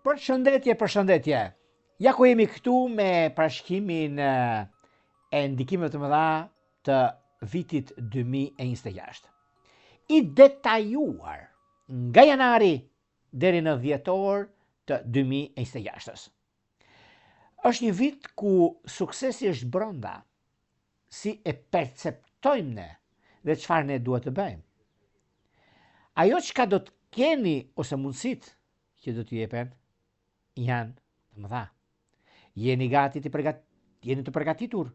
Përshëndetje. Ja ku jemi këtu me parashkimin e ndikimeve të mëdha të vitit 2026. I detajuar nga janari deri në dhjetor të 2026. Është një vit ku suksesi është brenda, si e perceptojmë ne dhe çfarë ne duhet të bëjmë. Ajo çka do të keni ose mundësit që do t'ju jepen janë të mëdha. Jeni të përgatitur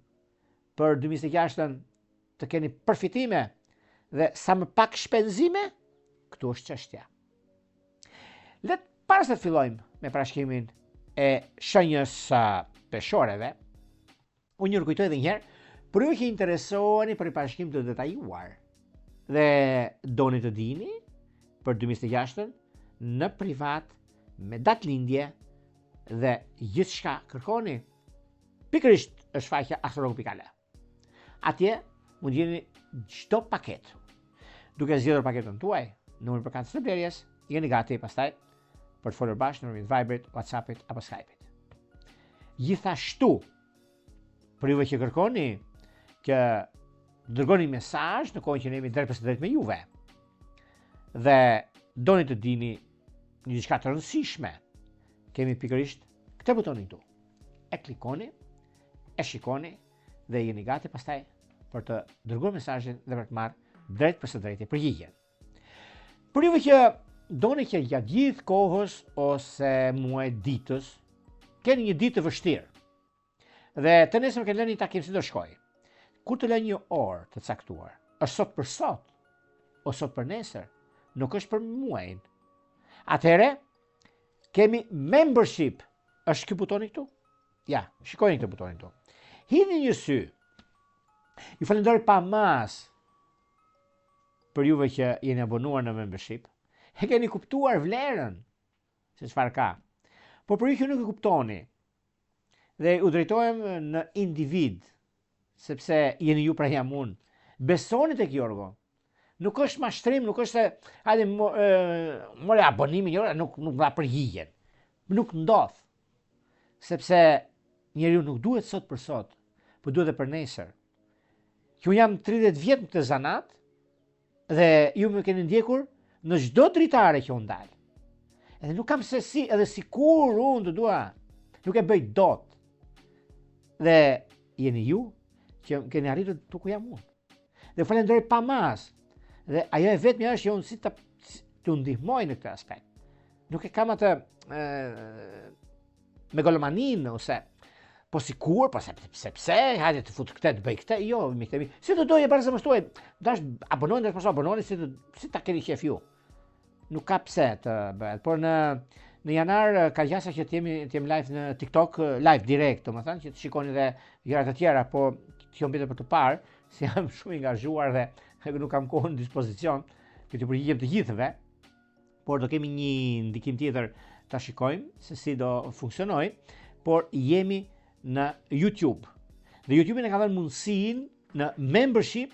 për 2026 të keni përfitime dhe sa më pak shpenzime, këtu është çështja. Para se të fillojmë me parashkimin e shenjës peshoreve, unë ju kujtoj edhe një herë, për ju që interesoheni për një parashkim të detajuar dhe doni të dini për 2026 në privat me datë lindje dhe gjithçka kërkoni, pikërisht është faqja astrolog.al. Atje mund jeni çdo paketë. Duke zgjedhur paketën tuaj, numrin për kancer të blerjes, jeni gati pastaj për të folur bashkë në rrjetin Viber, WhatsApp-it apo Skype-it. Gjithashtu, për juve që kërkoni që dërgoni mesazh në kohën që ne jemi drejt për drejt me juve dhe doni të dini një diçka të rëndësishme, kemi pikërisht këtë butonin këtu. E klikoni, e shikoni dhe jeni gati pastaj për të dërguar mesazhin dhe për të marrë drejt për së drejti përgjigjen. Për juve që doni që gjatë gjithë kohës ose muajit ditës keni një ditë të vështirë dhe të nesër keni lënë një takim si do shkojë. Kur të lënë një orë të caktuar, është sot për sot ose sot për nesër, nuk është për muajin. Atëherë kemi membership. Është ky butoni këtu? Ja, shikojeni këtë butonin këtu. Hidhni një sy. Ju falenderoj pa mas për juve që jeni abonuar në membership. E keni kuptuar vlerën se çfarë ka. Por për ju që nuk e kuptoni dhe u drejtohem në individ, sepse jeni ju pra jam unë, besoni tek Jorgo. Nuk është mashtrim, nuk është se hajde more abonimin, nuk dha përgjigjen. Nuk ndodh. Sepse njeriu nuk duhet sot për sot, por duhet edhe për nesër. Që unë jam 30 vjet në këtë zanat dhe ju më keni ndjekur në çdo dritare që unë dal. Edhe nuk kam se si, edhe sikur unë të dua, nuk e bëj dot. Dhe jeni ju që keni arritur tu ku jam unë. Dhe falenderoj pa mas. Dhe ajo e vetmja është që unë si të ndihmoj në këtë aspekt. Nuk e kam atë megalomanin ose po sikur, po sepse, hajde të fut këtë, të bëj këtë, jo, miktemi. Si të doje para se më thuaj, dash abononi, dash mos abononi, si ta keni qef ju. Nuk ka pse të bëhet, por në janar ka gjasa që të jemi live në TikTok, live direkt, domethënë që të shikoni dhe gjërat e tjera, po që jam për të parë, si jam shumë i angazhuar dhe nuk kam kohën në dispozicion që të përgjigjem të gjithëve, por do kemi një ndikim tjetër ta shikojmë se si do funksionoj, por jemi në YouTube. Dhe YouTube ne ka dhënë mundësinë në membership,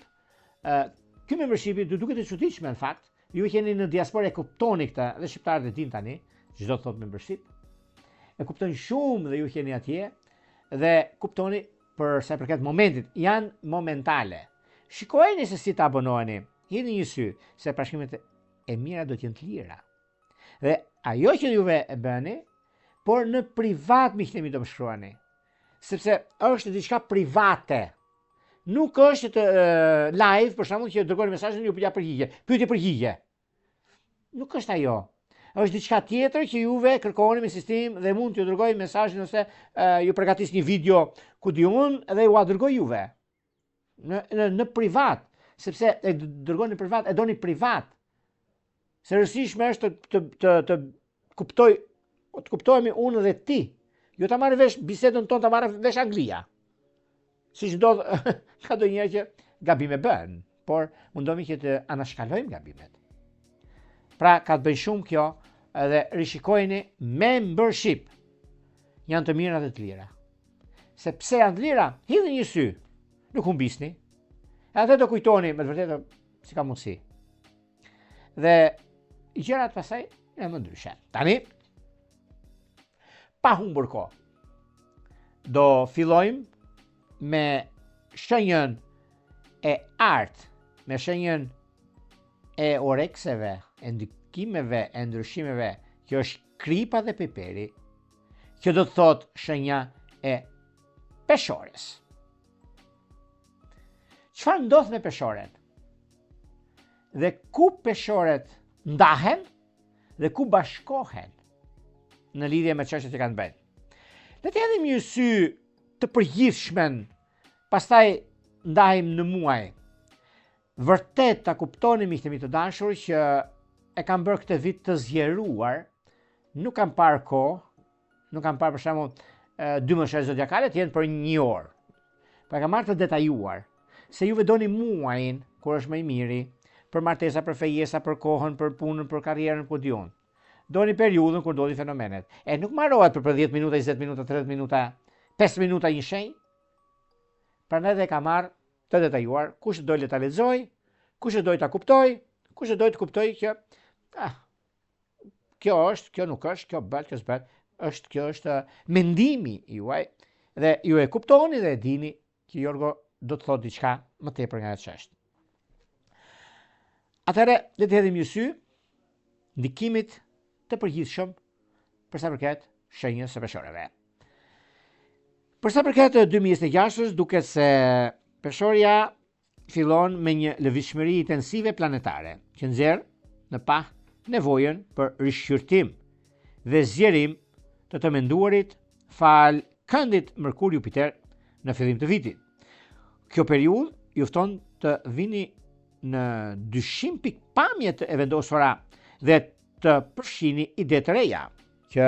ky membershipi do duket e çuditshme në fakt. Ju që jeni në diasporë e kuptoni këtë, dhe shqiptarët e din tani, çdo thot membership. E kuptoni shumë dhe ju që jeni atje dhe kuptoni për sa i përket momentit, janë momentale. Shikojeni se si të abonoheni, hidhni një sy, se parashkimet e mira do t'jenë të lira. Dhe ajo që juve e bëni, por në privat miqtemi do më shkruani. Sepse është diçka private. Nuk është të live, për shembull që dërgoni mesazhin ju ja përgjigje. Pyetje përgjigje. Nuk është ajo. Është diçka tjetër që juve kërkoni me sistem dhe mund t'ju dërgoj mesazhin ose ju përgatis një video ku di unë dhe ju a dërgoj juve. Në privat, sepse e dërgoni në privat, e doni privat. Se rëndësishme është të kuptojmë unë dhe ti. Jo ta marrë vesh bisedën tonë, ta marrë vesh Anglia. Siç ndodh ka ndonjëherë që gabime bën, por mundohemi që të anashkalojmë gabimet. Pra ka të bëjë shumë kjo edhe rishikojeni membership. Janë të mira dhe të lira. Sepse janë të lira, hidhni një sy. Nuk humbisni. E atë do kujtoni me të vërtetë si ka mundësi. Dhe gjërat pasaj e më ndryshe. Tani pa humbur kohë. Do fillojmë me shenjën e artë, me shenjën e orekseve, e ndikimeve, e ndryshimeve, kjo është kripa dhe piperi, kjo do të thot shenja e peshores. Çfarë ndodh me peshoren? Dhe ku peshoret ndahen dhe ku bashkohen në lidhje me çështjet që kanë bënë. Le të hedhim një sy të përgjithshmen, pastaj ndahim në muaj. Vërtet ta kuptoni miqtë mi të dashur që e kam bërë këtë vit të zgjeruar, nuk kam parë kohë, nuk kam parë për shembull 12 zodiakale të jenë për 1 orë. Po e kam marrë të detajuar, se juve doni muajin kur është më i miri, për martesa, për fejesa, për kohën, për punën, për karrierën, ku diun. Doni periudhën kur doni fenomenet. E nuk marrohet për 10 minuta, 20 minuta, 30 minuta, 5 minuta një shenjë. Prandaj dhe kam marrë të detajuar, kush doj le ta lexoj, kush doj ta kuptoj, kush doj të kuptoj që kjo është, kjo nuk është, kjo bëhet, kjo s'bëhet, kjo është mendimi juaj dhe ju e kuptoni dhe e dini që Jorgo do të thotë diçka më tepër nga ajo çështë. Atëherë, le të hedhim një sy ndikimit të përgjithshëm për sa përket shenjës së peshoreve. Për sa përket 2026-s, duket se peshorja fillon me një lëvizshmëri intensive planetare, që nxjerr në pa nevojën për rishqyrtim dhe zgjerim të menduarit fal këndit Merkur-Jupiter në fillim të vitit. Kjo periudhë ju fton të vini në dyshim pikpamje të e vendosura dhe të përfshini ide të reja, që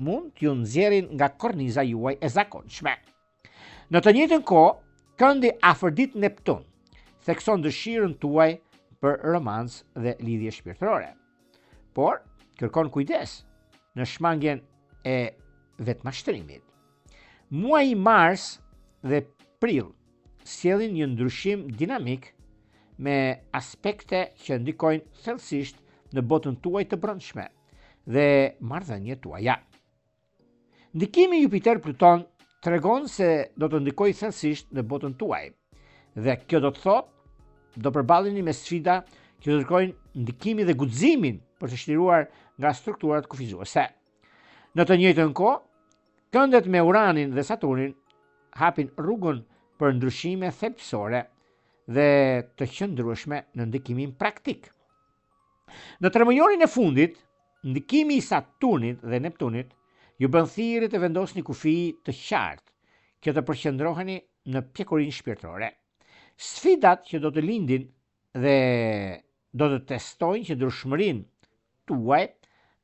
mund t'ju nxjerrin nga korniza juaj e zakonshme. Në të njëjtën kohë, këndi Afrodit Neptun thekson dëshirën tuaj për romancë dhe lidhje shpirtërore. Por kërkon kujdes në shmangjen e vetmashtrimit. Muaji Mars dhe Prill sjellin një ndryshim dinamik me aspekte që ndikojnë thellësisht në botën tuaj të brendshme dhe marrëdhëniet tuaja. Ndikimi Jupiter-Pluton tregon se do të ndikojë thellësisht në botën tuaj dhe kjo do të thotë do përballeni me sfida që do të kërkojnë ndikimin dhe guximin për të shliruar nga strukturat kufizuese. Në të njëjtën kohë, këndet me Uranin dhe Saturnin hapin rrugën për ndryshime thelbësore dhe të qëndrueshme në ndikimin praktik. Në tremujorin e fundit, ndikimi i Saturnit dhe Neptunit ju bën thirrje të vendosni kufi të qartë që të përqendroheni në pjekurinë shpirtërore. Sfidat që do të lindin dhe do të testojnë qëndrueshmërinë tuaj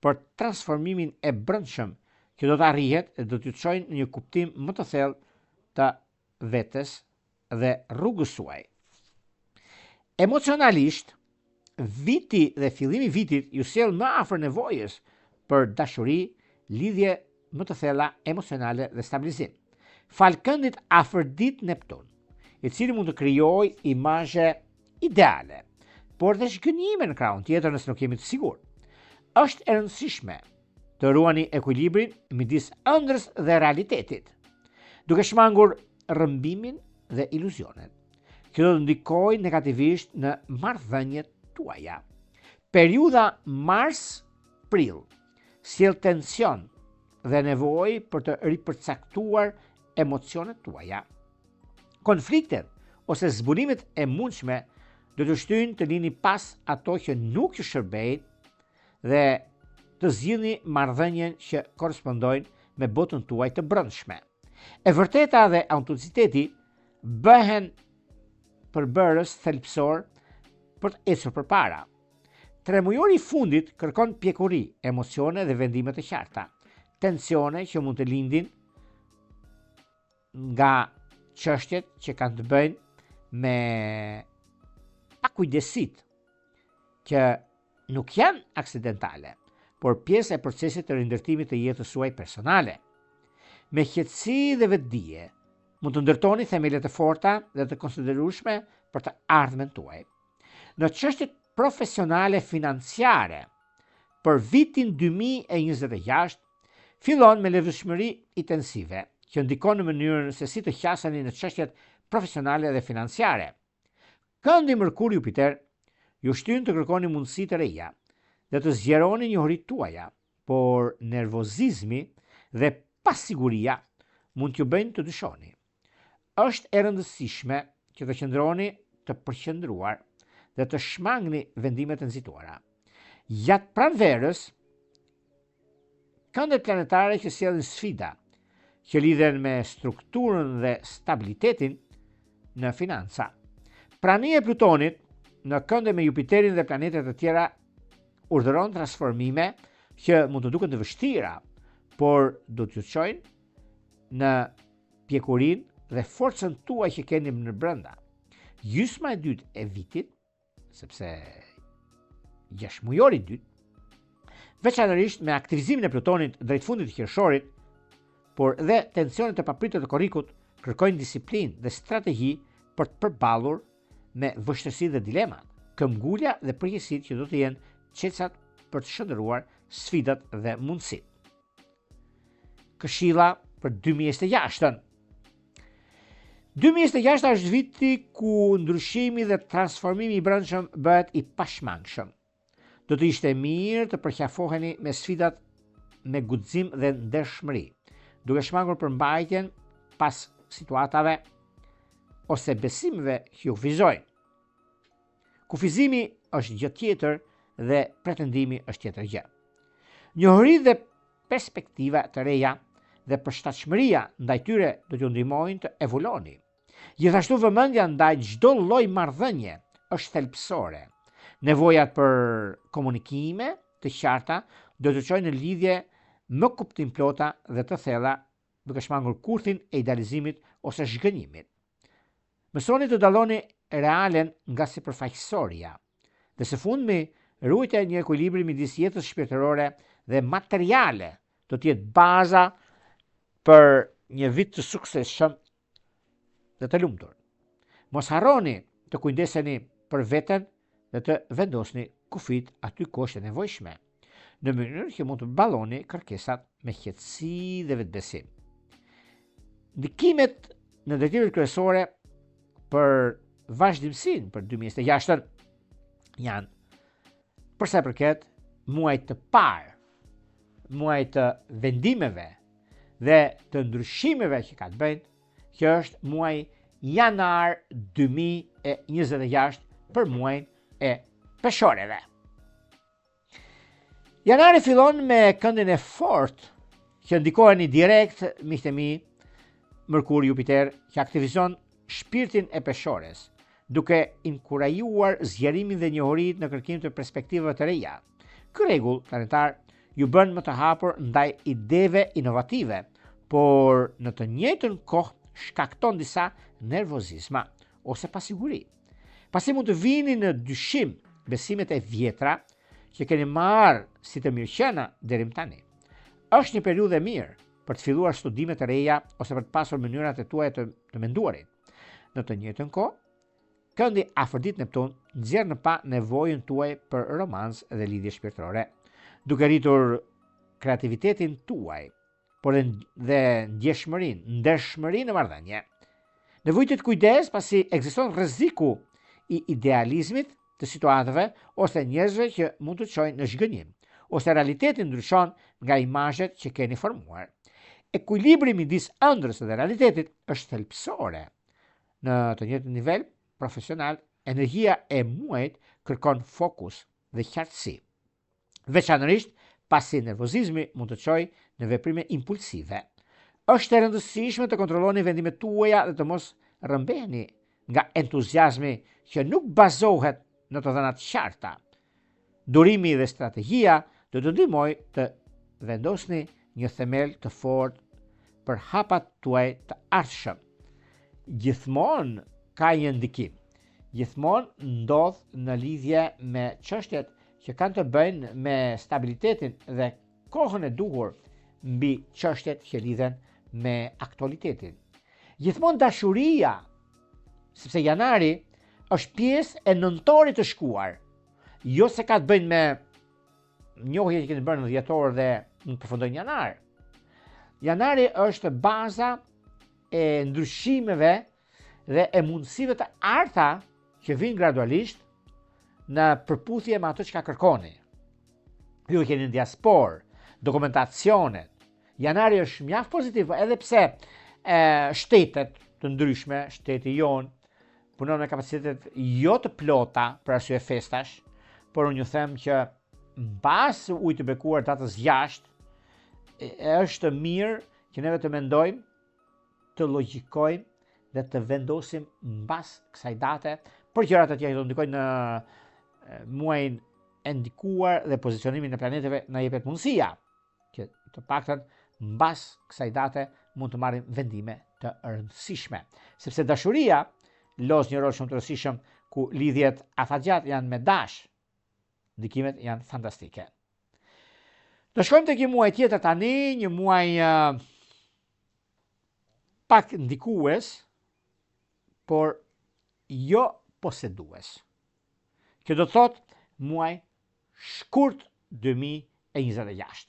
për transformimin e brendshëm që do të arrihet dhe do t'ju çojnë në një kuptim më të thellë të vetes dhe rrugës suaj. Emocionalisht, viti dhe fillimi i vitit ju sjell më afër nevojës për dashuri, lidhje më të thella emocionale dhe stabilizim. Fal këndit Afrodit Neptun, i cili mund të krijojë imazhe ideale, por dhe shgënjime në krahun tjetër nëse nuk jemi të sigurt. Është e rëndësishme të ruani ekuilibrin midis ëndrrës dhe realitetit, duke shmangur rrëmbimin dhe iluzionet, që do të ndikojnë negativisht në marrëdhëniet tuaja. Periudha Mars-Prill sjell tension dhe nevojë për të ripërcaktuar emocionet tuaja. Konfliktet ose zburimet e mundshme do të shtyjnë të lini pas ato që nuk ju shërbejnë dhe të zgjidhni marrëdhënien që korrespondojnë me botën tuaj të brendshme. E vërteta dhe autenticiteti bëhen përbërës thelbësor për të ecur përpara. Tremujori i fundit kërkon pjekuri, emocione dhe vendime të qarta, tensione që mund të lindin nga çështjet që kanë të bëjnë me pakujdesit që nuk janë aksidentale, por pjesë e procesit të rindërtimit të jetës suaj personale. Me qetësi dhe vetdije, mund të ndërtoni themelet e forta dhe të konsiderueshme për të ardhmen tuaj. Në çështjet profesionale financiare, për vitin 2026, fillon me levshmëri intensive, që ndikon në mënyrën se si të qaseni në çështjet profesionale dhe financiare. Këndi Mërkur Jupiter ju shtyn të kërkoni mundësi të reja dhe të zgjeroni njohuritë tuaja, por nervozizmi dhe pasiguria mund t'ju bëjnë të dyshoni. Është e rëndësishme që të qëndroni të përqendruar dhe të shmangni vendimet e nxituara. Gjatë pranverës, këndet planetare që sjellin sfida që lidhen me strukturën dhe stabilitetin në financa. Prania e Plutonit në kënde me Jupiterin dhe planetet e tjera urdhëron transformime që mund të duken të vështira, por do t'ju çojnë në pjekurinë dhe forcën tuaj që keni në brenda. Gjysma e dytë e vitit, sepse 6 mujori i dytë, veçanërisht me aktivizimin e Plutonit drejt fundit të qershorit, por dhe tensionet e papritura të korrikut kërkojnë disiplinë dhe strategji për të përballur me vështirësitë dhe dilemat, këmbgulja dhe përgjegjësitë që do të jenë çelësat për të shndërruar sfidat dhe mundësitë. Këshilla për 2026. 2026 është viti ku ndryshimi dhe transformimi i brendshëm bëhet i pashmangshëm. Do të ishte mirë të përqafoheni me sfidat me guxim dhe ndershmëri, duke shmangur përmbajtjen pas situatave ose besimeve që ju kufizojnë. Kufizimi është gjë tjetër dhe pretendimi është tjetër gjë. Njohuri dhe perspektiva të reja dhe përshtatshmëria ndaj tyre do t'ju ndihmojnë të evoluoni. Gjithashtu vëmendja ndaj çdo lloj marrëdhënie është thelbësore. Nevojat për komunikime të qarta do të çojnë në lidhje më kuptimplota dhe të thella, duke shmangur kurthin e idealizimit ose zhgënjimit. Mësoni të dalloni realen nga sipërfaqësoria dhe së fundmi ruajtja e një ekuilibri midis jetës shpirtërore dhe materiale do të jetë baza për një vit të suksesshëm dhe të lumtur. Mos harroni të kujdeseni për veten dhe të vendosni kufit aty ku është e nevojshme, në mënyrë që mund të balloni kërkesat me qetësi dhe vetbesim. Ndikimet në detyrat kryesore për vazhdimsinë për 2026 janë për sa i përket muajit të parë, muajit të vendimeve dhe të ndryshimeve që ka të bëjnë, që është muaji janar 2026 për muajin e peshoreve. Janari fillon me këndin e fortë që ndikoheni direkt, miqtë e mi, Mërkur Jupiter, që aktivizon shpirtin e peshores, duke inkurajuar zgjerimin dhe njohurinë në kërkim të perspektivave të reja. Ky rregull planetar ju bën më të hapur ndaj ideve inovative, por në të njëjtën kohë shkakton disa nervozizma ose pasiguri. Pasi mund të vini në dyshim besimet e vjetra që keni marrë si të mirëqena deri më tani. Është një periudhë e mirë për të filluar studime të reja ose për të pasur mënyrat e tuaja të menduarit. Në të njëjtën kohë, këndi Afrodit Neptun nxjerr në pa nevojën tuaj për romancë dhe lidhje shpirtërore, duke rritur kreativitetin tuaj, por dhe ndershmërinë në marrëdhënie. Nevojit kujdes pasi ekziston rreziku i idealizmit të situatave ose njerëzve që mund të çojnë në zhgënjim, ose realiteti ndryshon nga imazhet që keni formuar. Ekuilibri midis ëndrrës dhe realitetit është thelbësore. Në të njëjtën nivel profesional, energjia e muajit kërkon fokus dhe qartësi. Veçanërisht pasi nervozizmi mund të çojë në veprime impulsive. Është e rëndësishme të kontrolloni vendimet tuaja dhe të mos rrëmbeheni nga entuziazmi që nuk bazohet në të dhënat qarta. Durimi dhe strategjia do të ndihmojë të vendosni një themel të fortë për hapat tuaj të ardhshëm. Gjithmonë ka një ndikim. Gjithmonë ndodh në lidhje me çështjet që kanë të bëjnë me stabilitetin dhe kohën e duhur mbi çështjet që lidhen me aktualitetin. Gjithmonë dashuria, sepse janari është pjesë e nëntorit të shkuar, jo se ka të bëjnë me njohje që keni bërë në dhjetor dhe në përfundojnë janar. Janari është baza e ndryshimeve dhe e mundësive të arta që vinë gradualisht në përputhje me ato që ka kërkoni. Ju keni në diasporë, dokumentacionet. Janari është mjaft pozitiv, edhe pse shtetet të ndryshme, shteti jonë, punon me kapacitetet jo të plota për arsye festash, por unë ju them që mbas ujë të bekuar datës 6, është mirë që neve të mendojmë, të logjikojmë dhe të vendosim mbas kësaj date për gjërat që do ndikojnë në muajin e ndikuar dhe pozicionimin e planeteve na jepet mundësia që të paktën mbas kësaj date mund të marrim vendime të rëndësishme, sepse dashuria los një rol shumë të rëndësishëm ku lidhjet afatgjat janë me dash, ndikimet janë fantastike. Do shkojmë tek një muaj tjetër tani, një muaj pak ndikues, por jo posedues. Kjo do të thotë muaj shkurt 2026.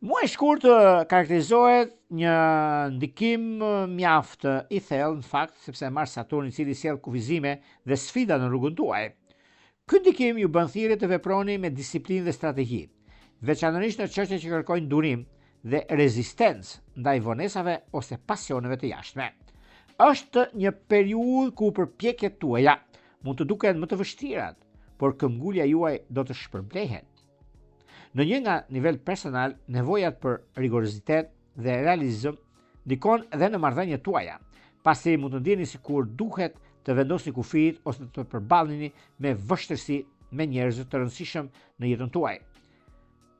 Muaj shkurt karakterizohet një ndikim mjaft i thellë në fakt, sepse Mars Saturn i cili sjell kufizime dhe sfida në rrugën tuaj. Ky ndikim ju bën thirrje të veproni me disiplinë dhe strategji, veçanërisht në çështje që kërkojnë durim dhe rezistencë ndaj vonesave ose pasioneve të jashtme. Është një periudhë ku përpjekjet tuaja mund të duken më të vështira, por këmbgulja juaj do të shpërblehen. Në një nga nivel personal, nevojat për rigorozitet dhe realizëm ndikon edhe në marrëdhëniet tuaja, pasi mund të ndjeni sikur duhet të vendosni kufijt ose të përballeni me vështirësi me njerëz të rëndësishëm në jetën tuaj.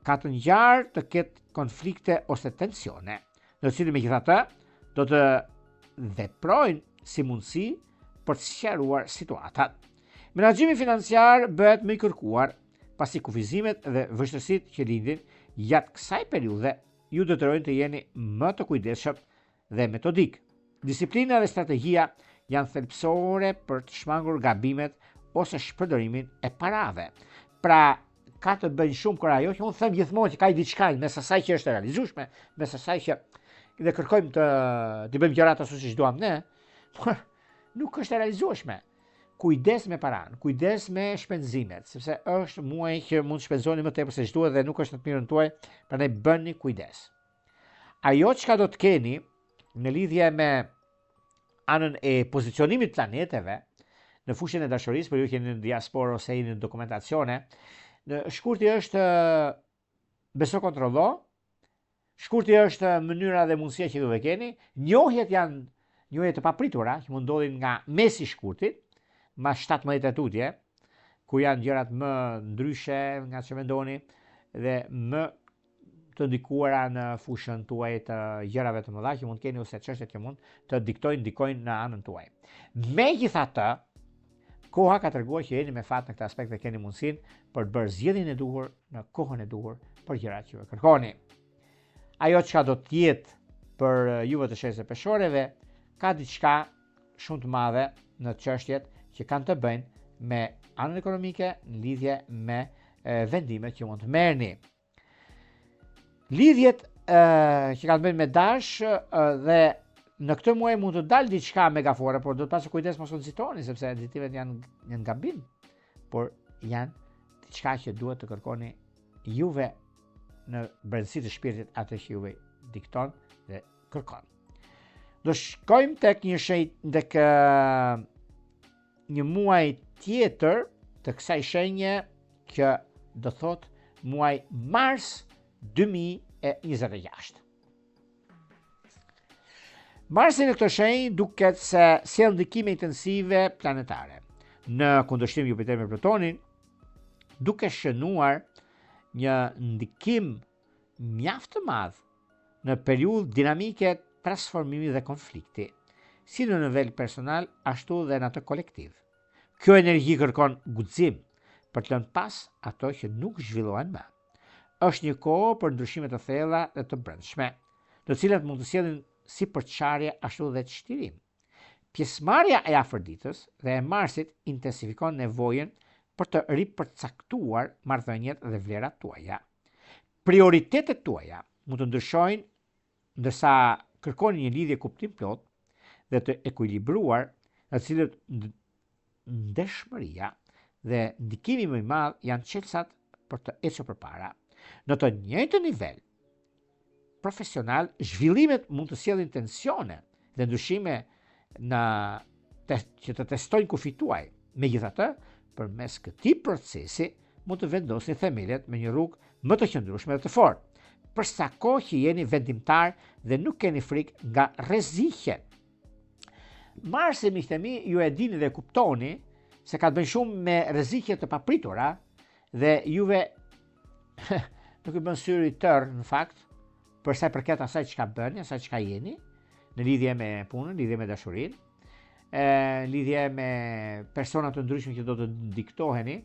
Ka të ngjarë të ketë konflikte ose tensione, në të cilët megjithatë do të veprojnë si mundësi për të sqaruar situatat. Menaxhimi financiar bëhet më i kërkuar, pasi kufizimet dhe vështirësitë që lindin gjatë kësaj periudhe ju detyrojnë të jeni më të kujdesshëm dhe metodik. Disiplina dhe strategjia janë thelbësore për të shmangur gabimet ose shpërdorimin e parave. Pra, ka të bëjnë shumë kur ajo që unë them gjithmonë që ka diçka mes asaj që është e realizueshme, mes asaj që dhe kërkojmë të bëjmë gjërat ashtu siç duam ne, por nuk është e realizueshme. Kujdes me paran, kujdes me shpenzimet, sepse është muaj që mund të shpenzoni më tepër se ç'duhet dhe nuk është në të mirën tuaj, prandaj bëni kujdes. Ajo çka do të keni në lidhje me anën e pozicionimit të planeteve në fushën e dashurisë, për ju që jeni në diasporë ose jeni në dokumentacione, në shkurti është beso kontrollo, shkurti është mënyra dhe mundësia që duhet keni, njohjet janë njohje të papritura që mund ndodhin nga mesi i shkurtit, ma 17 tutje, ku janë gjërat më ndryshe nga që mendoni dhe më të ndikuara në fushën tuaj të gjërave të mëdha që mund keni ose çështjet që mund të ndikojnë në anën tuaj. Megjithatë, koha ka treguar që jeni me fat në këtë aspekt dhe keni mundësinë për të bërë zgjedhjen e duhur në kohën e duhur për gjërat që kërkoni. Ajo çka do të jetë për juve të shenjës peshoreve ka diçka shumë të madhe në çështjet që kanë të bëjnë me anën ekonomike në lidhje me vendimet që mund të merrni. Lidhjet që kanë të bëjnë me dash dhe në këtë muaj mund të dalë diçka megafore, por do të pasë kujdes mos u nxitoni sepse nxitimet janë gabim, por janë diçka që duhet të kërkoni juve në brendësi të shpirtit atë që juve dikton dhe kërkon. Do shkojmë tek një muaj tjetër të kësaj shenje që do thot muaj Mars 2026. Marsi në këtë shenjë duket se sjell ndikime intensive planetare. Në kundërshtim Jupiter me Plutonin, duke shënuar një ndikim mjaft të madh në periudhë dinamike transformimi dhe konflikti, si në nivel personal, ashtu dhe në atë kolektiv. Kjo energji kërkon guxim për të lënë pas ato që nuk zhvillohen më. Është një kohë për ndryshime të thella dhe të brendshme, të cilat mund të sjellin si përçarje ashtu dhe çlirim. Pjesëmarrja e Afroditës dhe e Marsit intensifikon nevojën për të ripërcaktuar marrëdhëniet dhe vlerat tuaja. Prioritetet tuaja mund të ndryshojnë ndërsa kërkoni një lidhje kuptim plot dhe të ekuilibruar, në të cilët ndeshmëria dhe ndikimi më i madh janë çelësat për të ecur përpara. Në të njëjtën nivel profesional, zhvillimet mund të sjellin tensione dhe ndryshime që të testojnë kufit tuaj. Megjithatë, përmes këtij procesi mund të vendosni themelet me një rrugë më të qëndrueshme dhe të fortë. Për sa kohë që jeni vendimtar dhe nuk keni frikë nga rreziqet. Marse mi themi, ju e dini dhe kuptoni se ka të bëjë shumë me rreziqe të papritura dhe juve nuk i bën syri tërë në fakt për sa i përket asaj çka bëni, asaj çka jeni në lidhje me punën, lidhje me dashurinë, lidhje me persona të ndryshme që do të diktoheni,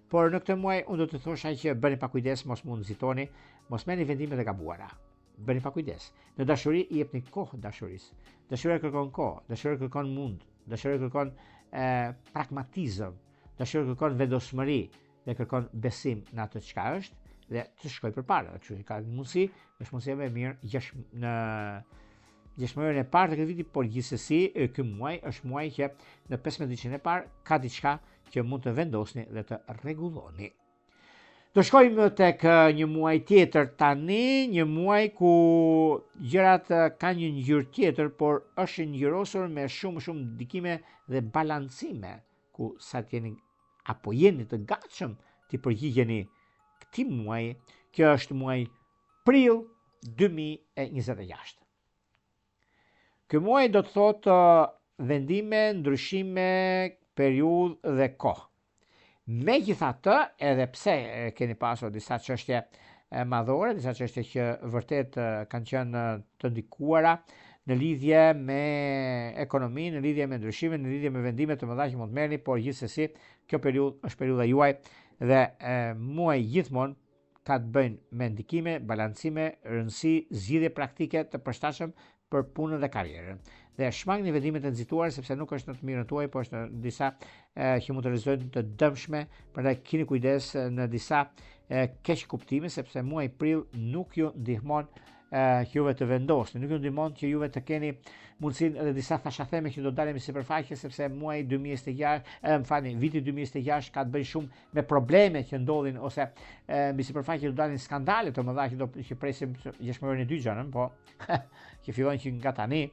por në këtë muaj unë do të thosha që bëni pa kujdes, mos mund nxitoni, mos merrni vendime të gabuara. Bëni pa kujdes. Në dashuri i jepni kohë dashurisë. Dashuria kërkon kohë, dashuria kërkon mund, dashuria kërkon pragmatizëm, dashuria kërkon vendosmëri dhe kërkon besim në atë çka është dhe të shkoj përpara. Kështu që ka mundësi, është mundësia më e mirë në gjashtë e parë të këtij viti, por gjithsesi ky muaj është muaj që në 15 ditën e parë ka diçka që mund të vendosni dhe të rregulloni. Do shkojmë tek një muaj tjetër tani, një muaj ku gjërat kanë një ngjyrë tjetër, por është ngjyrosur me shumë ndikime dhe balancime, ku sa t'jeni apo jeni të gatshëm të përgjigjeni këtij muaji. Kjo është muaj prill 2026. Ky muaj do të thotë vendime, ndryshime, periudhë dhe kohë. Megjithatë, edhe pse keni pasur disa çështje madhore, disa çështje që vërtet kanë qenë të ndikuara në lidhje me ekonominë, në lidhje me ndryshime, në lidhje me vendime të mëdha që mund të merrni, por gjithsesi kjo periudhë është periudha juaj dhe muaji gjithmonë ka të bëjnë me ndikime, balancime, rëndësi, zgjidhje praktike të përshtatshëm për punën dhe karrierën. Dhe shmangni vendimet e nxituara sepse nuk është në të mirën tuaj, por është në disa që mund të rezultojnë të dëmshme, prandaj keni kujdes në disa keq kuptime sepse muaji prill nuk ju ndihmon që juve të vendosni, nuk ju ndihmon që juve të keni mundësinë edhe disa thashatheme që do dalin në sipërfaqe sepse muaji 2026, viti 2026 ka të bëjë shumë me probleme që ndodhin ose mbi sipërfaqe do dalin skandale të mëdha që presim gjashtë e 2 xhanën, po që fillojnë që nga tani.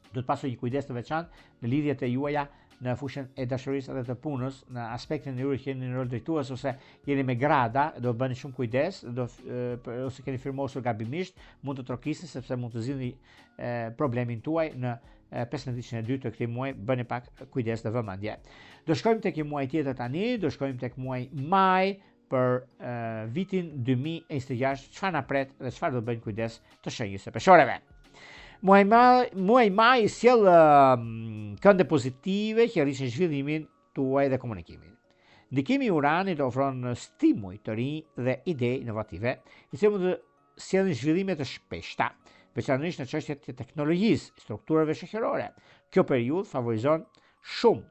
Do të pasur një kujdes të veçantë në lidhjet e juaja në fushën e dashurisë dhe të punës, në aspektin e juaj që jeni në rol drejtues ose jeni me grada, do të bëni shumë kujdes, ose keni firmosur gabimisht, mund të trokisni sepse mund të zgjidhni problemin tuaj në 15 ditën e dytë të këtij muaji, bëni pak kujdes dhe vëmendje. Do shkojmë tek një muaj tjetër tani, do shkojmë tek muaji maj për vitin 2026, çfarë na pret dhe çfarë do bëjnë kujdes të shenjës së peshoreve. Muaj maj sjell kënde pozitive që rrisin zhvillimin tuaj dhe komunikimin. Ndikimi i Uranit ofron stimuj të rinj dhe ide inovative, i cili mund të sjellin zhvillime të shpeshta, veçanërisht në çështjet e teknologjisë, strukturave shoqërore. Kjo periudhë favorizon shumë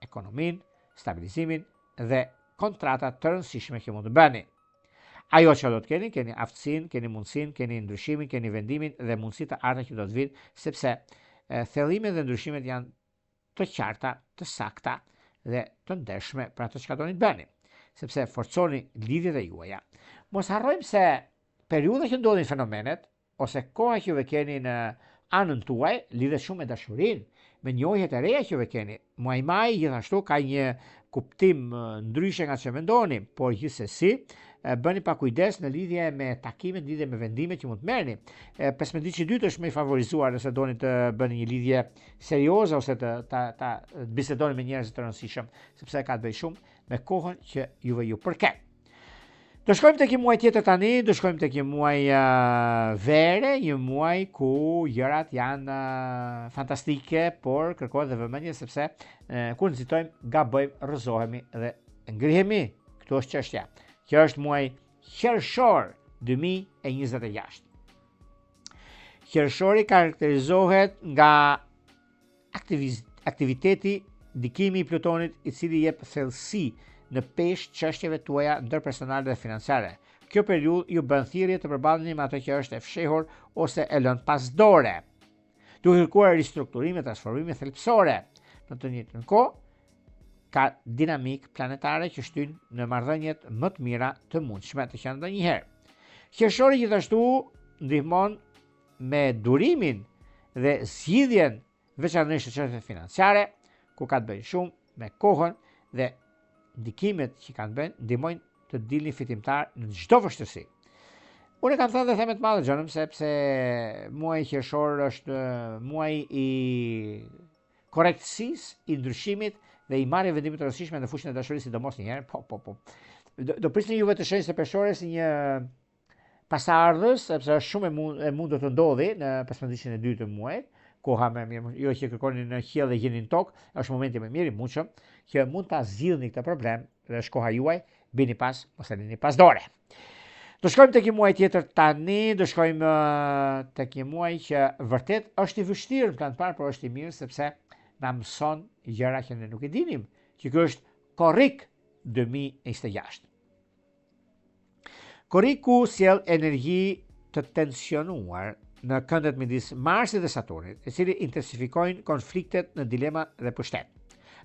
ekonominë, stabilizimin dhe kontrata të rëndësishme që mund të bëni. Ajo që do të keni aftësinë, keni mundësinë, keni ndryshimin, keni vendimin dhe mundësitë të ardha që do të vinë, sepse thellimet dhe ndryshimet janë të qarta, të sakta dhe të ndershme për atë që doni të bëni, sepse forconi lidhjet e juaja. Mos harrojmë se periudha që ndodhin fenomenet ose koha që juve keni në anën tuaj lidhet shumë me dashurinë, me njohjet e reja që juve keni. Muaji maj gjithashtu ka një kuptim ndryshe nga që mendoni, por gjithsesi bëni pa kujdes në lidhje me takimet, në lidhje me vendimet që mund të merrni. 15 ditë e dytë është më i favorizuar nëse doni të bëni një lidhje serioze ose të bisedoni me njerëz të rëndësishëm, sepse ka të bëjë shumë me kohën që juve ju përket. Do shkojmë tek një muaj tjetër tani, do shkojmë tek një muaj vere, një muaj ku gjërat janë fantastike, por kërkohet dhe vëmendje sepse kur nxitojmë, gabojmë, rrëzohemi dhe ngrihemi. Këtu është çështja. Kjo është muaj qershor 2026. Qershori karakterizohet nga aktiviteti, ndikimi i Plutonit i cili jep thellësi në peshë çështjeve tuaja ndërpersonale dhe financiare. Kjo periudhë ju bën thirrje të përballeni me ato që është e fshehur ose e lënë pas dore. Duke kërkuar ristrukturime, transformime thelbësore. Në të njëjtën kohë, ka dinamik planetare që shtyn në marrëdhëniet më të mira të mundshme të qenë ndonjëherë. Qershori gjithashtu ndihmon me durimin dhe zgjidhjen veçanërisht në çështjet financiare, ku ka të bëjë shumë me kohën dhe ndikimet që kanë bën ndihmojnë të dilni fitimtar në çdo vështirësi. Unë kam thënë dhe themet madhe xhanëm, sepse muaji qershor është muaji i korrektësisë, i ndryshimit dhe i marrje vendime të rëndësishme në fushën e dashurisë, sidomos njëherë. Do prisni juve të shenjtë peshore si një pasardhës, sepse është shumë e mundur të ndodhi në 15-shën e dytë të muajit. Koha më mirë, jo që kërkoni në qiell dhe gjeni në tokë, është momenti më mirë i mundshëm që mund ta zgjidhni këtë problem dhe është koha juaj, bini pas, mos e lini pas dore. Do shkojmë tek një muaj tjetër tani, do shkojmë tek një muaj që vërtet është i vështirë në plan të parë, por është i mirë sepse na mëson gjëra që ne nuk e dinim, që ky është Korrik 2026. Korriku sjell energji të tensionuar në këndet midis Marsit dhe Saturnit, e cili intensifikojnë konfliktet në dilema dhe pushtet.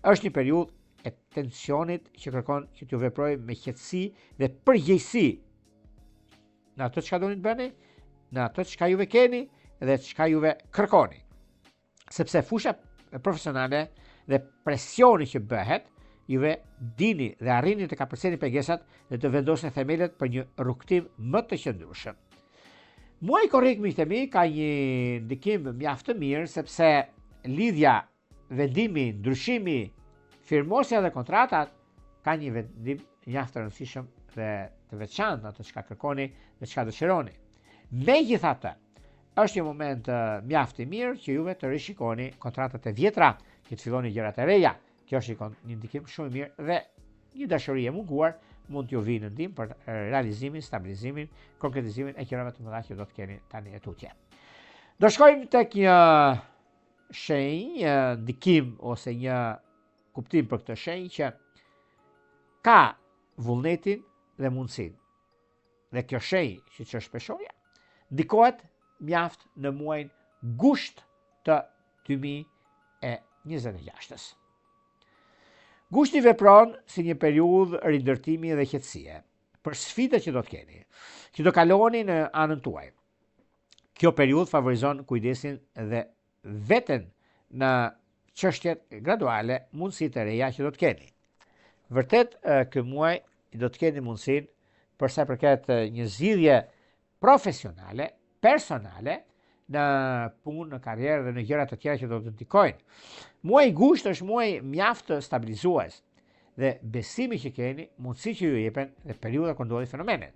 Është një periudhë e tensionit që kërkon që t'ju veprojë me qetësi dhe përgjegjësi në ato çka doni të bëni, në ato çka juve keni dhe çka juve kërkoni. Sepse fusha profesionale dhe presioni që bëhet, juve dini dhe arrini të kapërceni pengesat dhe të vendosni themelet për një rrugtim më të qëndrueshëm. Muaji Korrik, miqtë e mi, ka një ndikim mjaft të mirë sepse lidhja, vendimi, ndryshimi, firmosja dhe kontratat ka një vendim mjaft të rëndësishëm dhe të veçantë në ato çka kërkoni dhe çka dëshironi. Megjithatë, është një moment mjaft i mirë që juve të rishikoni kontratat e vjetra, që të filloni gjërat e reja. Kjo është një ndikim shumë i mirë dhe një dashuri e munguar mund t'ju vinë në ndihmë për realizimin, stabilizimin, konkretizimin e gjërave të mëdha që do të keni tani e tutje. Do shkojmë tek një shenjë, ndikim ose një kuptim për këtë shenjë që ka vullnetin dhe mundësinë. Dhe kjo shenjë, që është peshorja, ndikohet mjaft në muajin gusht të 2026. Gushti vepron si një periudhë rindërtimi dhe qetësie për sfidat që do të keni, që do kaloni në anën tuaj. Kjo periudhë favorizon kujdesin dhe veten në çështjet graduale, mundësitë e reja që do të keni. Vërtet, ky muaj do të keni mundësinë për sa i përket një zgjidhje profesionale, personale, në punë, në karrierë dhe në gjëra të tjera që do të ndikojnë. Muaji gusht është muaj mjaft stabilizues dhe besimi që keni, mundësi që ju jepen dhe periudha kur ndodhin fenomenet.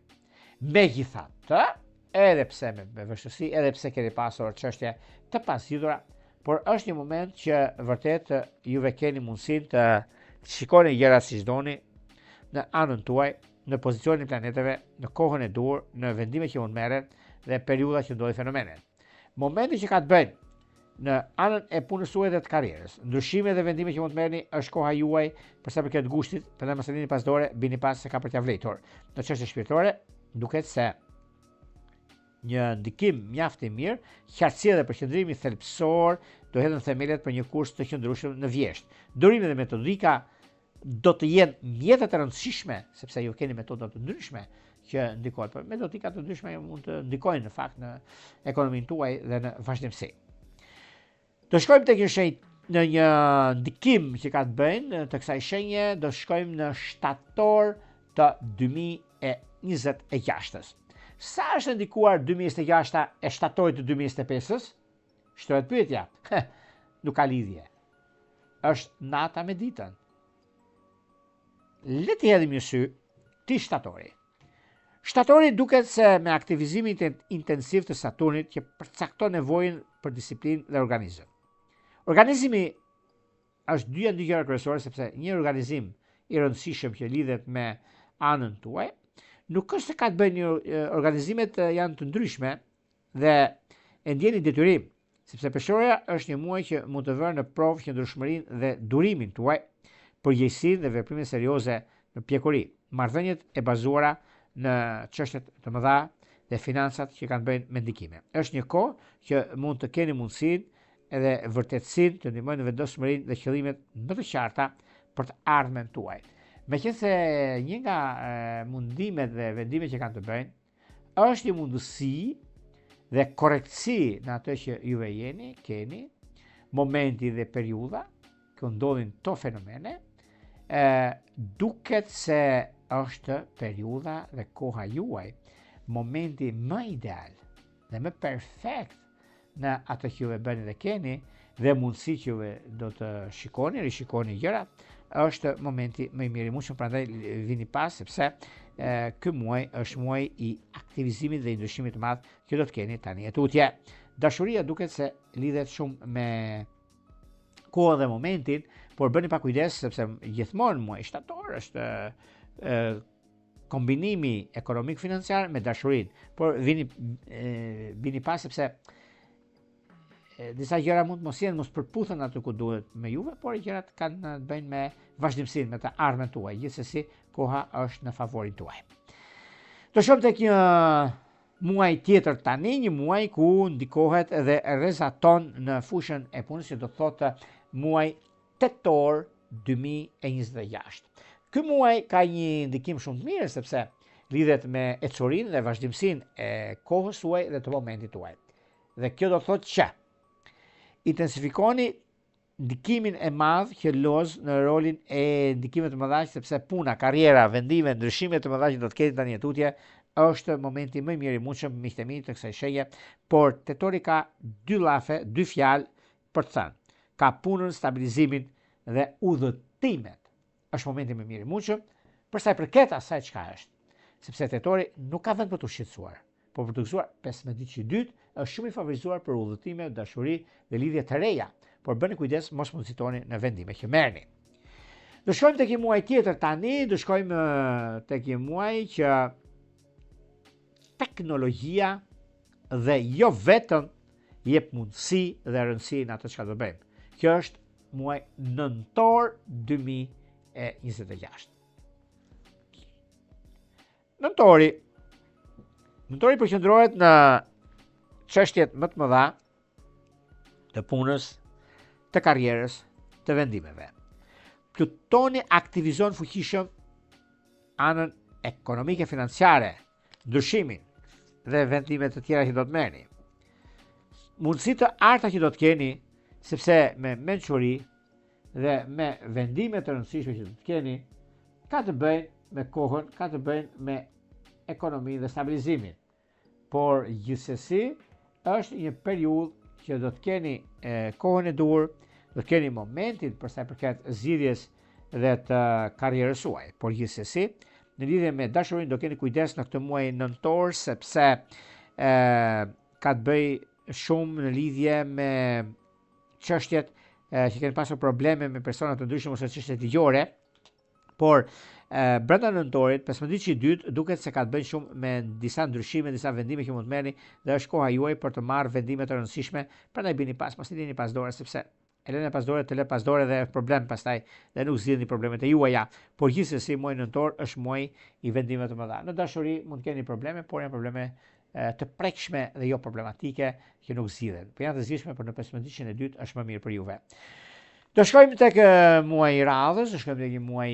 Megjithatë, edhe pse me vështirësi, edhe pse keni pasur çështje të pazgjidhura, por është një moment që vërtet juve keni mundësinë të shikoni gjërat siç doni në anën tuaj, në pozicionin e planeteve, në kohën e dur, në vendime që mund merren dhe periudha që ndodhin fenomenet. Momenti që ka të bëjnë në anën e punës suaj dhe të karrierës, ndryshime dhe vendime që mund të merrni, është koha juaj për sa përket gushtit, prandaj mos e lini pas dore, bini pas se ka për t'ia vlejtur. Në çështje shpirtërore, duket se një ndikim mjaft i mirë, qartësia dhe përqendrimi thelbësor do hedhën themelet për një kurs të qëndrueshëm në vjesht. Durimi dhe metodika do të jenë mjete të rëndësishme, sepse ju keni metoda të ndryshme që ndikojnë, por metodika të ndryshme mund të ndikojnë në fakt në ekonominë tuaj dhe në vazhdimsi. Do shkojmë tek një shenjë, në një ndikim që ka të bëjnë të kësaj shenje, do shkojmë në shtator të 2026. Sa është ndikuar 2026 e shtatorit të 2025-s? Shtohet pyetja. Nuk ka lidhje. Është nata me ditën. Le të hedhim një sy ti shtatori. Shtatori duket se me aktivizimin intensiv të Saturnit që përcakton nevojën për disiplinë dhe organizëm. Organizmi është dy gjëra kryesore, sepse një organizim i rëndësishëm që lidhet me anën tuaj, nuk është se ka të bëjë një organizimet janë të ndryshme dhe e ndjeni detyrim, sepse peshorja është një muaj që mund të vërë në provë qëndrueshmërinë dhe durimin tuaj, përgjegjësinë dhe veprimet serioze në pjekuri, marrëdhëniet e bazuara në çështjet të mëdha dhe financat që kanë bëjnë me ndikime. Është një kohë që mund të keni mundësinë edhe vërtetësinë të ndihmojnë në vendosmërinë dhe qëllimet më të qarta për të ardhmen tuaj. Meqense një nga mundimet dhe vendimet që kanë të bëjnë është një mundësi dhe korrektësi në atë që juve keni, momenti dhe periudha që ndodhin to fenomene, duket se është periudha dhe koha juaj, momenti më ideal dhe më perfekt në atë që juve bëni dhe keni dhe mundësi që juve do të rishikoni gjëra, është momenti më i mirë i mundshëm, prandaj vini pas sepse ky muaj është muaj i aktivizimit dhe i ndryshimit të madh që do të keni tani tutje. Dashuria duket se lidhet shumë me kohën dhe momentin, por bëni pa kujdes sepse gjithmonë muaji shtator është kombinimi ekonomik financiar me dashurinë, por vini pas sepse disa gjëra mund mos jenë, mos përputhen aty ku duhet me juve, por gjërat kanë të bëjnë me vazhdimsinë, me të ardhmen tuaj. Gjithsesi, koha është në favorin tuaj. Do shkojmë tek një muaj tjetër tani, një muaj ku ndikohet dhe rrezaton në fushën e punës, që do thotë muaj tetor 2026. Ky muaj ka një ndikim shumë të mirë sepse lidhet me ecurinë dhe vazhdimsinë e kohës suaj dhe të momentit tuaj. Dhe kjo do thotë që intensifikoni ndikimin e madh që loz në rolin e ndikimeve të mëdha, sepse puna, karriera, vendime, ndryshime të mëdha që do të keni tani tutje, është momenti më i mirë i mundshëm miqtë e mi të kësaj shenje, por tetori ka dy llafe, dy fjalë për të thënë. Ka punën, stabilizimin dhe udhëtimet. Është momenti më i mirë i mundshëm për sa i përket asaj çka është. Sepse tetori nuk ka vend për të shqetësuar, por për të gëzuar 15 ditë që dytë është shumë i favorizuar për udhëtime, dashuri dhe lidhje të reja, por bëni kujdes mos mundësitoni në vendime që merrni. Do shkojmë tek një muaj tjetër tani, do shkojmë tek një muaj që teknologjia dhe jo vetëm jep mundësi dhe rëndësi në atë çka do bëjmë. Kjo është muaj nëntor 2026. Nëntori përqendrohet në çështjet më të mëdha të punës, të karrierës, të vendimeve. Plutoni aktivizon fuqishëm anën ekonomike financiare, ndryshimin dhe vendimet të tjera që do të merrni. Mundësi të arta që do të keni, sepse me mençuri dhe me vendime të rëndësishme që do të keni, ka të bëjnë me kohën, ka të bëjnë me ekonominë dhe stabilizimin. Por gjithsesi është një periudhë që do të keni kohën e dur, do të keni momentin për sa i përket zgjidhjes dhe të karrierës suaj. Por gjithsesi, në lidhje me dashurinë do keni kujdes në këtë muaj nëntor, sepse ka të bëjë shumë në lidhje me çështjet që keni pasur probleme me persona të ndryshëm ose çështje ligjore, por brenda nëntorit, 15 ditë që i dytë, duket se ka të bëjë shumë me disa ndryshime, disa vendime që mund të merrni dhe është koha juaj për të marrë vendime të rëndësishme, prandaj bini pas, mos i lini pas dore, sepse e lënë pas dore, të lë pas dore dhe është problem pastaj dhe nuk zgjidhni problemet e juaja. Por gjithsesi muaji nëntor është muaj i vendimeve të mëdha. Në dashuri mund të keni probleme, por janë probleme të prekshme dhe jo problematike që nuk zgjidhen. Po janë të zgjidhshme, por në 15 ditën e dytë është më mirë për juve. Do shkojmë tek muaji i radhës, do shkojmë tek një muaj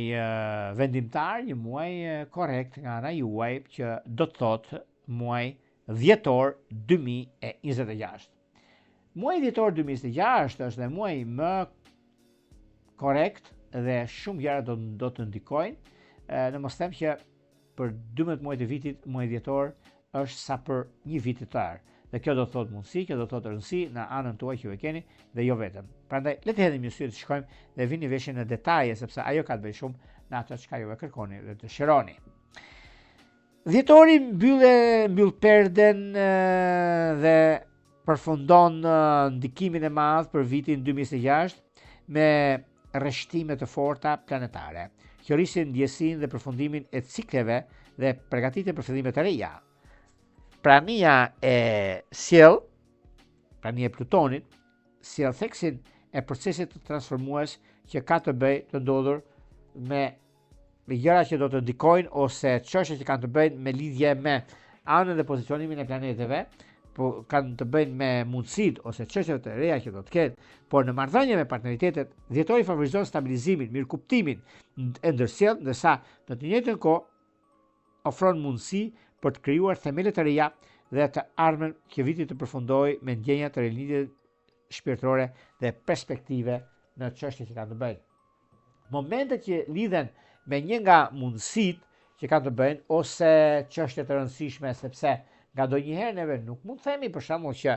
vendimtar, një muaj korrekt nga ana juaj që do të thotë muaj dhjetor 2026. Muaji dhjetor 2026 është dhe muaji më korrekt dhe shumë gjëra do të ndikojnë. Në mos them që për 12 muaj të vitit, muaji dhjetor është sa për një vit të tërë. Dhe kjo do të thotë mundësi, kjo do të thotë rëndësi në anën tuaj që ju e keni dhe jo vetëm. Prandaj le të hedhim një sy të shkojmë dhe vini veshin në detaje, sepse ajo ka të bëjë shumë në atë çka ju e kërkoni dhe të dëshironi. Dhjetori mbyll perden dhe përfundon ndikimin e madh për vitin 2026 me rreshtime të forta planetare, që rrisin ndjesinë dhe përfundimin e cikleve dhe përgatiten për fillime të reja. Prania e sjell, prania e Plutonit, sjell theksin e procesit të transformues që ka të bëjë të ndodhur me gjëra që do të ndikojnë ose çështje që kanë të bëjnë me lidhje me anën dhe pozicionimin e planeteve, po kanë të bëjnë me mundësitë ose çështjeve të reja që do të ketë, por në marrëdhënie me partneritetet, dhjetori favorizon stabilizimin, mirëkuptimin e ndërsjellë, ndërsa në të njëjtën kohë ofron mundësi për të krijuar themele të reja dhe të ardhmen që viti të përfundojë me ndjenja të rinjallje shpirtërore dhe perspektive në çështjet që kanë të bëjnë. Momentet që lidhen me një nga mundësitë që kanë të bëjnë ose çështje të rëndësishme, sepse nga ndonjëherë neve nuk mund të themi për shembull që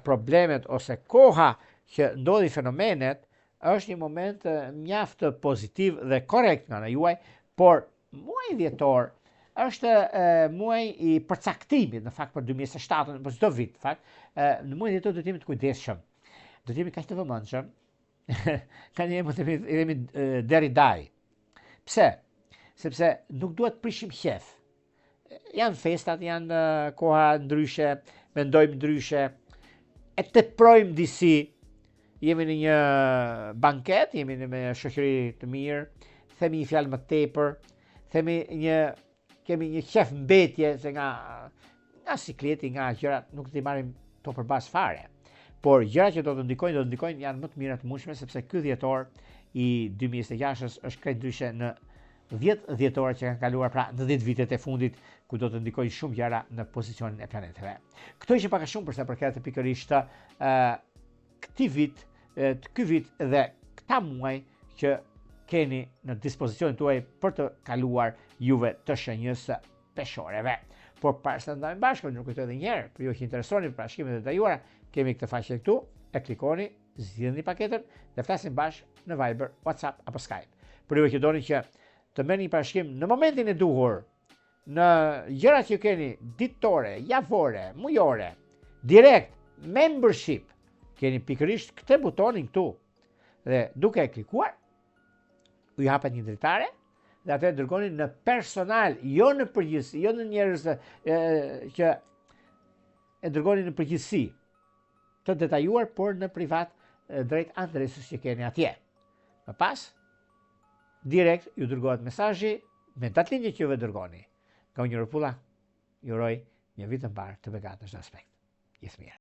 problemet ose koha që ndodhi fenomenet është një moment mjaft pozitiv dhe korrekt nga ana juaj, por muaji dhjetor është muaj i përcaktimit në fakt për 2027, për çdo vit, në fakt, në muajin dhjetor do të jemi të kujdesshëm. Do të jemi kaq të vëmendshëm. Ka një mund të jemi deri daj. Pse? Sepse nuk duhet prishim qef. Janë festat, janë koha ndryshe, mendojmë ndryshe, e teprojmë disi, jemi në një banket, jemi në një shoqëri të mirë, themi një fjalë më tepër, kemi një qef mbetje se nga sikleti, nga gjërat, nuk t'i marrim to përbas fare. Por gjërat që do të ndikojnë janë më të mira të mundshme, sepse ky dhjetor i 2026 është krejt ndryshe në 10 dhjetore që kanë kaluar, pra në 10 vitet e fundit, ku do të ndikojnë shumë gjëra në pozicionin e planeteve. Këto ishin pak a shumë për sa përket pikërisht ky vit dhe këta muaj që keni në dispozicionin tuaj për të kaluar juve të shenjës peshoreve. Por para se të ndajmë bashkë, nuk kujtoj edhe një herë, për ju që interesoni për parashkimet e detyruara, kemi këtë faqe këtu, e klikoni, zgjidhni paketën dhe flasim bashkë në Viber, WhatsApp apo Skype. Për ju që doni që të merrni parashkim në momentin e duhur, në gjërat që keni ditore, javore, mujore, direkt, membership, keni pikërisht këtë butonin këtu. Dhe duke e klikuar, u japet një dritare, dhe atë dërgoni në personal, jo në përgjithësi, jo në njerëz që e dërgoni në përgjithësi, të detajuar, por në privat drejt adresës që keni atje. Më pas, direkt ju dërgohet mesazhi me datën që juve dërgoni. Nga unë Rupulla, ju uroj një vit të mbar të begatë në çdo aspekt. Gjithë mirë.